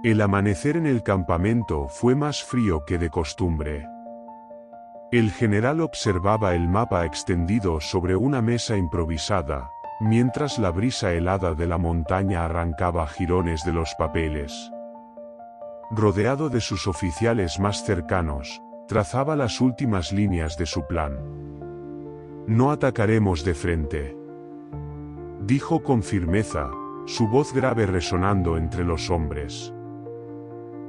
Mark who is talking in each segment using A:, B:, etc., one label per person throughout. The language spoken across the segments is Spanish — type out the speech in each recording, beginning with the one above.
A: El amanecer en el campamento fue más frío que de costumbre. El general observaba el mapa extendido sobre una mesa improvisada, mientras la brisa helada de la montaña arrancaba jirones de los papeles. Rodeado de sus oficiales más cercanos, trazaba las últimas líneas de su plan. «No atacaremos de frente», dijo con firmeza, su voz grave resonando entre los hombres.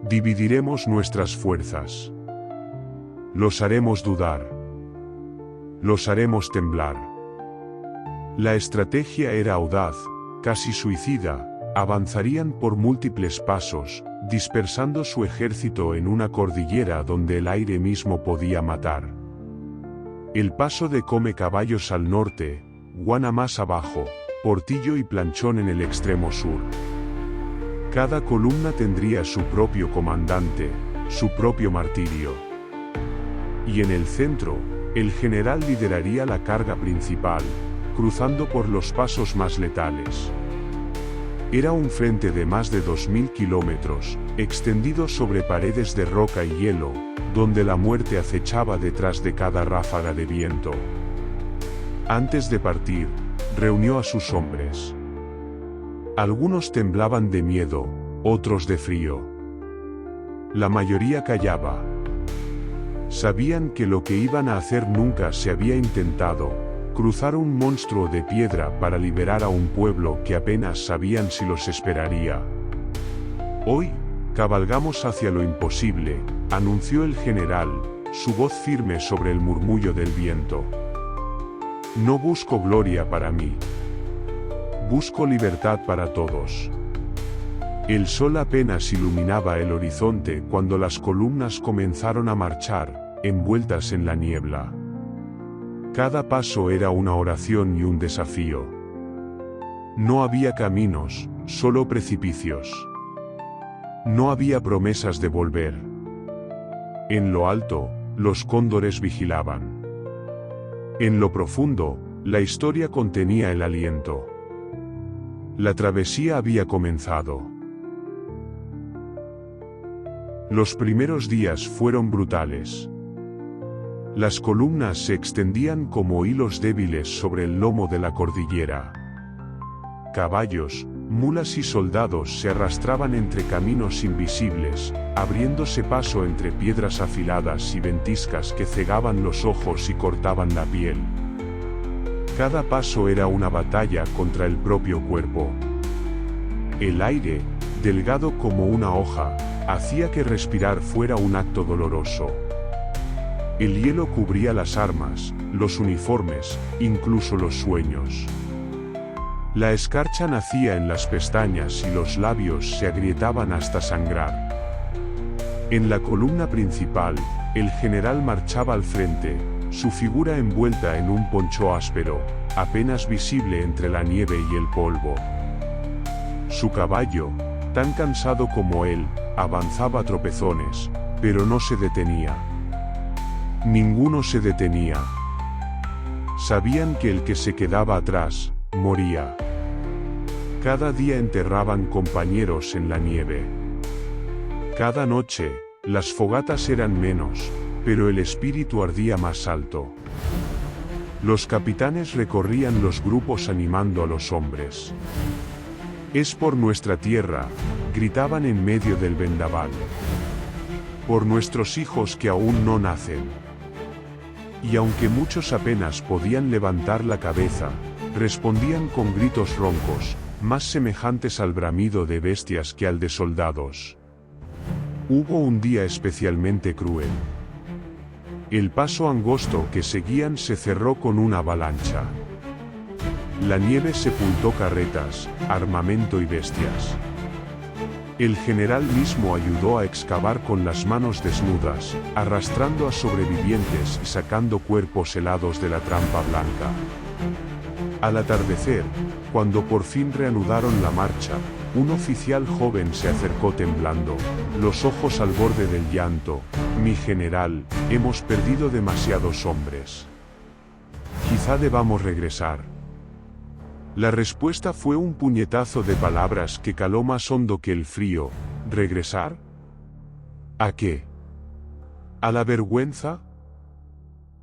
A: «Dividiremos nuestras fuerzas. Los haremos dudar. Los haremos temblar». La estrategia era audaz, casi suicida. Avanzarían por múltiples pasos, dispersando su ejército en una cordillera donde el aire mismo podía matar. El paso de Come Caballos al norte, Guana más abajo, Portillo y Planchón en el extremo sur. Cada columna tendría su propio comandante, su propio martirio. Y en el centro, el general lideraría la carga principal, cruzando por los pasos más letales. Era un frente de más de 2000 kilómetros, extendido sobre paredes de roca y hielo, donde la muerte acechaba detrás de cada ráfaga de viento. Antes de partir, reunió a sus hombres. Algunos temblaban de miedo, otros de frío. La mayoría callaba. Sabían que lo que iban a hacer nunca se había intentado. Cruzar un monstruo de piedra para liberar a un pueblo que apenas sabían si los esperaría. «Hoy, cabalgamos hacia lo imposible», anunció el general, su voz firme sobre el murmullo del viento. «No busco gloria para mí. Busco libertad para todos». El sol apenas iluminaba el horizonte cuando las columnas comenzaron a marchar, envueltas en la niebla. Cada paso era una oración y un desafío. No había caminos, solo precipicios. No había promesas de volver. En lo alto, los cóndores vigilaban. En lo profundo, la historia contenía el aliento. La travesía había comenzado. Los primeros días fueron brutales. Las columnas se extendían como hilos débiles sobre el lomo de la cordillera. Caballos, mulas y soldados se arrastraban entre caminos invisibles, abriéndose paso entre piedras afiladas y ventiscas que cegaban los ojos y cortaban la piel. Cada paso era una batalla contra el propio cuerpo. El aire, delgado como una hoja, hacía que respirar fuera un acto doloroso. El hielo cubría las armas, los uniformes, incluso los sueños. La escarcha nacía en las pestañas y los labios se agrietaban hasta sangrar. En la columna principal, el general marchaba al frente, su figura envuelta en un poncho áspero, apenas visible entre la nieve y el polvo. Su caballo, tan cansado como él, avanzaba a tropezones, pero no se detenía. Ninguno se detenía. Sabían que el que se quedaba atrás, moría. Cada día enterraban compañeros en la nieve. Cada noche, las fogatas eran menos, pero el espíritu ardía más alto. Los capitanes recorrían los grupos animando a los hombres. «Es por nuestra tierra», gritaban en medio del vendaval. «Por nuestros hijos que aún no nacen». Y aunque muchos apenas podían levantar la cabeza, respondían con gritos roncos, más semejantes al bramido de bestias que al de soldados. Hubo un día especialmente cruel. El paso angosto que seguían se cerró con una avalancha. La nieve sepultó carretas, armamento y bestias. El general mismo ayudó a excavar con las manos desnudas, arrastrando a sobrevivientes y sacando cuerpos helados de la trampa blanca. Al atardecer, cuando por fin reanudaron la marcha, un oficial joven se acercó temblando, los ojos al borde del llanto. «Mi general, hemos perdido demasiados hombres. Quizá debamos regresar». La respuesta fue un puñetazo de palabras que caló más hondo que el frío, ¿Regresar? ¿A qué? ¿A la vergüenza?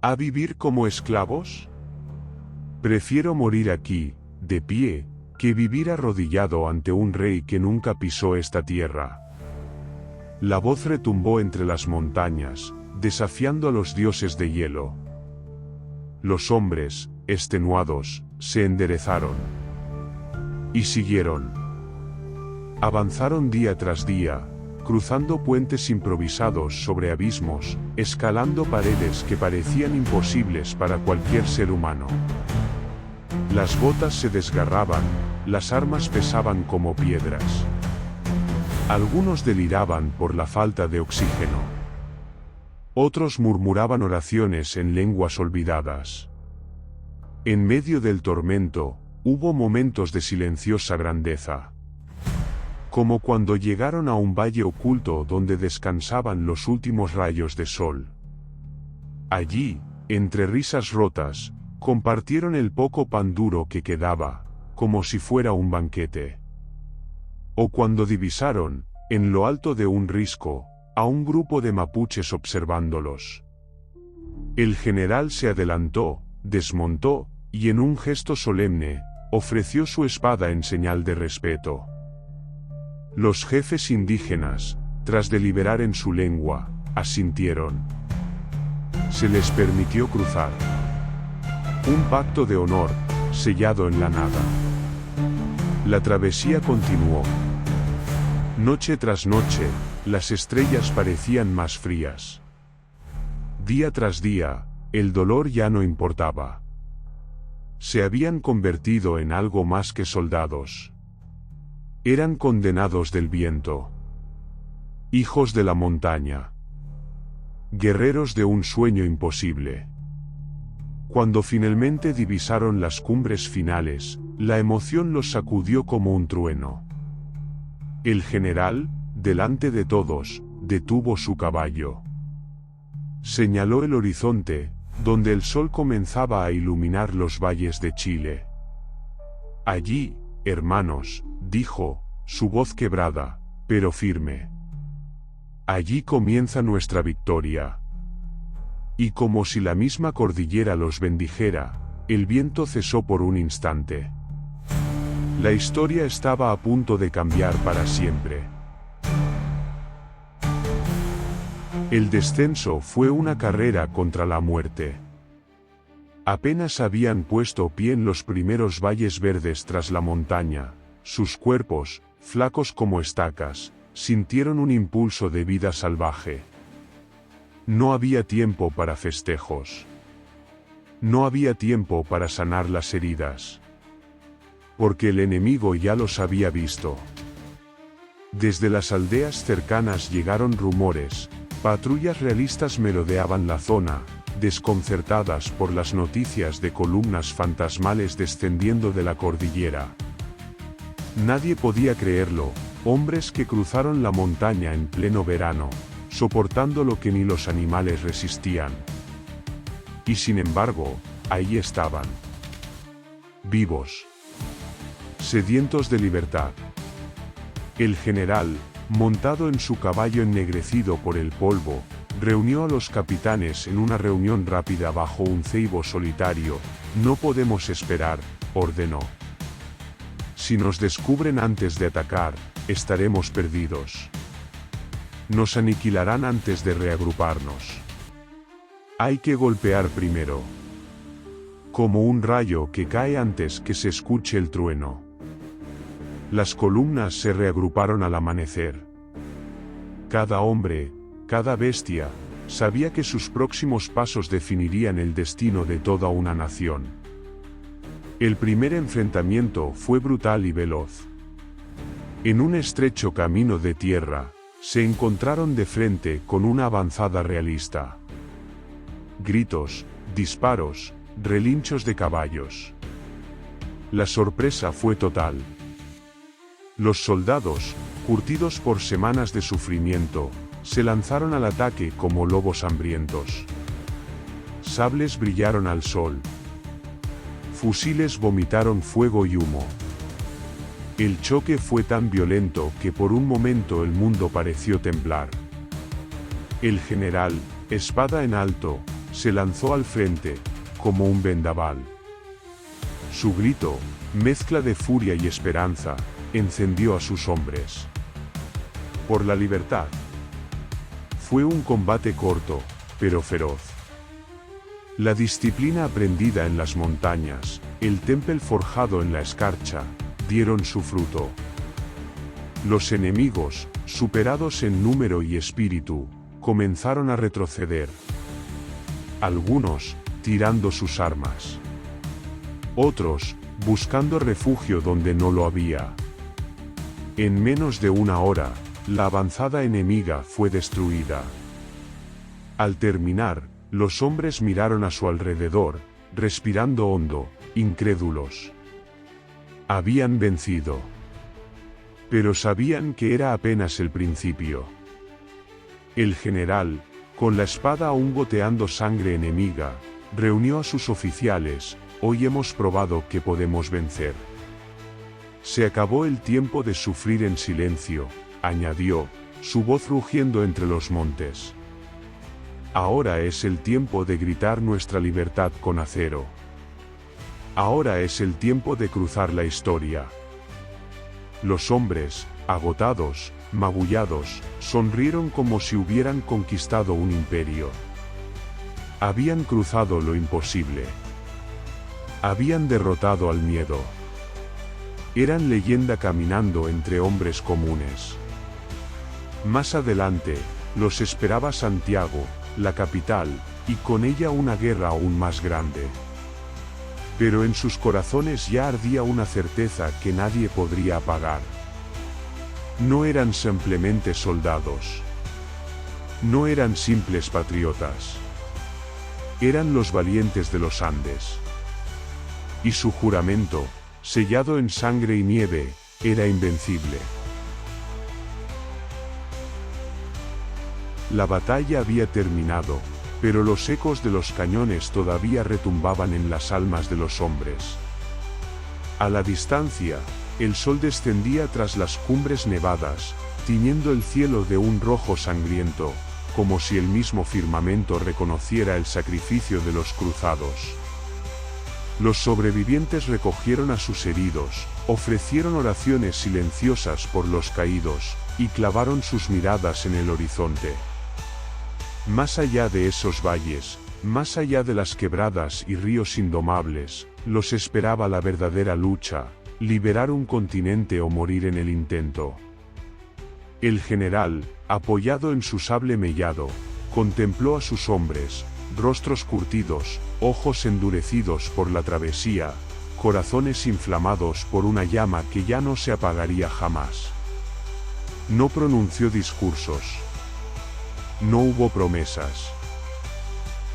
A: ¿A vivir como esclavos? Prefiero morir aquí, de pie, que vivir arrodillado ante un rey que nunca pisó esta tierra. La voz retumbó entre las montañas, desafiando a los dioses de hielo. Los hombres, extenuados, se enderezaron. Y siguieron. Avanzaron día tras día, cruzando puentes improvisados sobre abismos, escalando paredes que parecían imposibles para cualquier ser humano. Las botas se desgarraban, las armas pesaban como piedras. Algunos deliraban por la falta de oxígeno. Otros murmuraban oraciones en lenguas olvidadas. En medio del tormento, hubo momentos de silenciosa grandeza. Como cuando llegaron a un valle oculto donde descansaban los últimos rayos de sol. Allí, entre risas rotas, compartieron el poco pan duro que quedaba, como si fuera un banquete. O cuando divisaron, en lo alto de un risco, a un grupo de mapuches observándolos. El general se adelantó, desmontó, y en un gesto solemne, ofreció su espada en señal de respeto. Los jefes indígenas, tras deliberar en su lengua, asintieron. Se les permitió cruzar. Un pacto de honor, sellado en la nada. La travesía continuó. Noche tras noche, las estrellas parecían más frías. Día tras día, el dolor ya no importaba. Se habían convertido en algo más que soldados. Eran condenados del viento. Hijos de la montaña. Guerreros de un sueño imposible. Cuando finalmente divisaron las cumbres finales, la emoción los sacudió como un trueno. El general, delante de todos, detuvo su caballo. Señaló el horizonte, donde el sol comenzaba a iluminar los valles de Chile. Allí, hermanos, dijo, su voz quebrada, pero firme. Allí comienza nuestra victoria. Y como si la misma cordillera los bendijera, el viento cesó por un instante. La historia estaba a punto de cambiar para siempre. El descenso fue una carrera contra la muerte. Apenas habían puesto pie en los primeros valles verdes tras la montaña, sus cuerpos, flacos como estacas, sintieron un impulso de vida salvaje. No había tiempo para festejos. No había tiempo para sanar las heridas. Porque el enemigo ya los había visto. Desde las aldeas cercanas llegaron rumores, patrullas realistas merodeaban la zona, desconcertadas por las noticias de columnas fantasmales descendiendo de la cordillera. Nadie podía creerlo, hombres que cruzaron la montaña en pleno verano, soportando lo que ni los animales resistían. Y sin embargo, ahí estaban. Vivos. Sedientos de libertad. El general, montado en su caballo ennegrecido por el polvo, reunió a los capitanes en una reunión rápida bajo un ceibo solitario. No podemos esperar, ordenó. Si nos descubren antes de atacar, estaremos perdidos. Nos aniquilarán antes de reagruparnos. Hay que golpear primero. Como un rayo que cae antes que se escuche el trueno. Las columnas se reagruparon al amanecer. Cada hombre, cada bestia, sabía que sus próximos pasos definirían el destino de toda una nación. El primer enfrentamiento fue brutal y veloz. En un estrecho camino de tierra, se encontraron de frente con una avanzada realista. Gritos, disparos, relinchos de caballos. La sorpresa fue total. Los soldados, curtidos por semanas de sufrimiento, se lanzaron al ataque como lobos hambrientos. Sables brillaron al sol. Fusiles vomitaron fuego y humo. El choque fue tan violento que por un momento el mundo pareció temblar. El general, espada en alto, se lanzó al frente, como un vendaval. Su grito, mezcla de furia y esperanza, encendió a sus hombres. Por la libertad. Fue un combate corto, pero feroz. La disciplina aprendida en las montañas, el temple forjado en la escarcha, dieron su fruto. Los enemigos, superados en número y espíritu, comenzaron a retroceder. Algunos, tirando sus armas. Otros, buscando refugio donde no lo había. En menos de una hora, la avanzada enemiga fue destruida. Al terminar, los hombres miraron a su alrededor, respirando hondo, incrédulos. Habían vencido. Pero sabían que era apenas el principio. El general, con la espada aún goteando sangre enemiga, reunió a sus oficiales. Hoy hemos probado que podemos vencer. Se acabó el tiempo de sufrir en silencio, añadió, su voz rugiendo entre los montes. Ahora es el tiempo de gritar nuestra libertad con acero. Ahora es el tiempo de cruzar la historia. Los hombres, agotados, magullados, sonrieron como si hubieran conquistado un imperio. Habían cruzado lo imposible. Habían derrotado al miedo. Eran leyenda caminando entre hombres comunes. Más adelante, los esperaba Santiago, la capital, y con ella una guerra aún más grande. Pero en sus corazones ya ardía una certeza que nadie podría apagar. No eran simplemente soldados. No eran simples patriotas. Eran los valientes de los Andes. Y su juramento, sellado en sangre y nieve, era invencible. La batalla había terminado, pero los ecos de los cañones todavía retumbaban en las almas de los hombres. A la distancia, el sol descendía tras las cumbres nevadas, tiñendo el cielo de un rojo sangriento, como si el mismo firmamento reconociera el sacrificio de los cruzados. Los sobrevivientes recogieron a sus heridos, ofrecieron oraciones silenciosas por los caídos, y clavaron sus miradas en el horizonte. Más allá de esos valles, más allá de las quebradas y ríos indomables, los esperaba la verdadera lucha, liberar un continente o morir en el intento. El general, apoyado en su sable mellado, contempló a sus hombres, rostros curtidos, ojos endurecidos por la travesía, corazones inflamados por una llama que ya no se apagaría jamás. No pronunció discursos. No hubo promesas.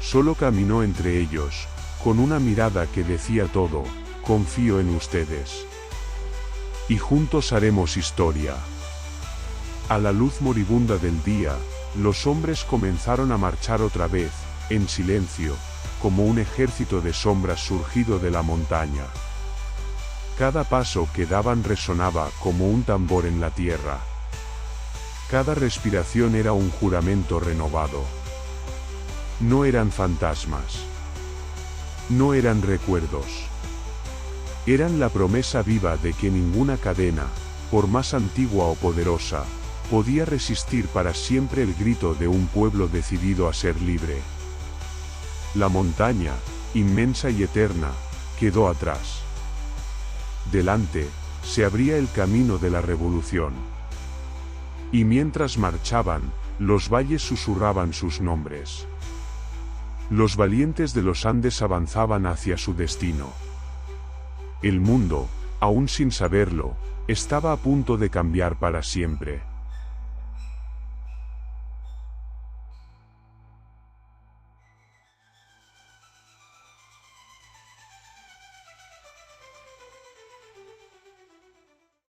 A: Solo caminó entre ellos, con una mirada que decía todo: confío en ustedes. Y juntos haremos historia. A la luz moribunda del día, los hombres comenzaron a marchar otra vez, en silencio, como un ejército de sombras surgido de la montaña. Cada paso que daban resonaba como un tambor en la tierra. Cada respiración era un juramento renovado. No eran fantasmas. No eran recuerdos. Eran la promesa viva de que ninguna cadena, por más antigua o poderosa, podía resistir para siempre el grito de un pueblo decidido a ser libre. La montaña, inmensa y eterna, quedó atrás. Delante, se abría el camino de la revolución. Y mientras marchaban, los valles susurraban sus nombres. Los valientes de los Andes avanzaban hacia su destino. El mundo, aún sin saberlo, estaba a punto de cambiar para siempre.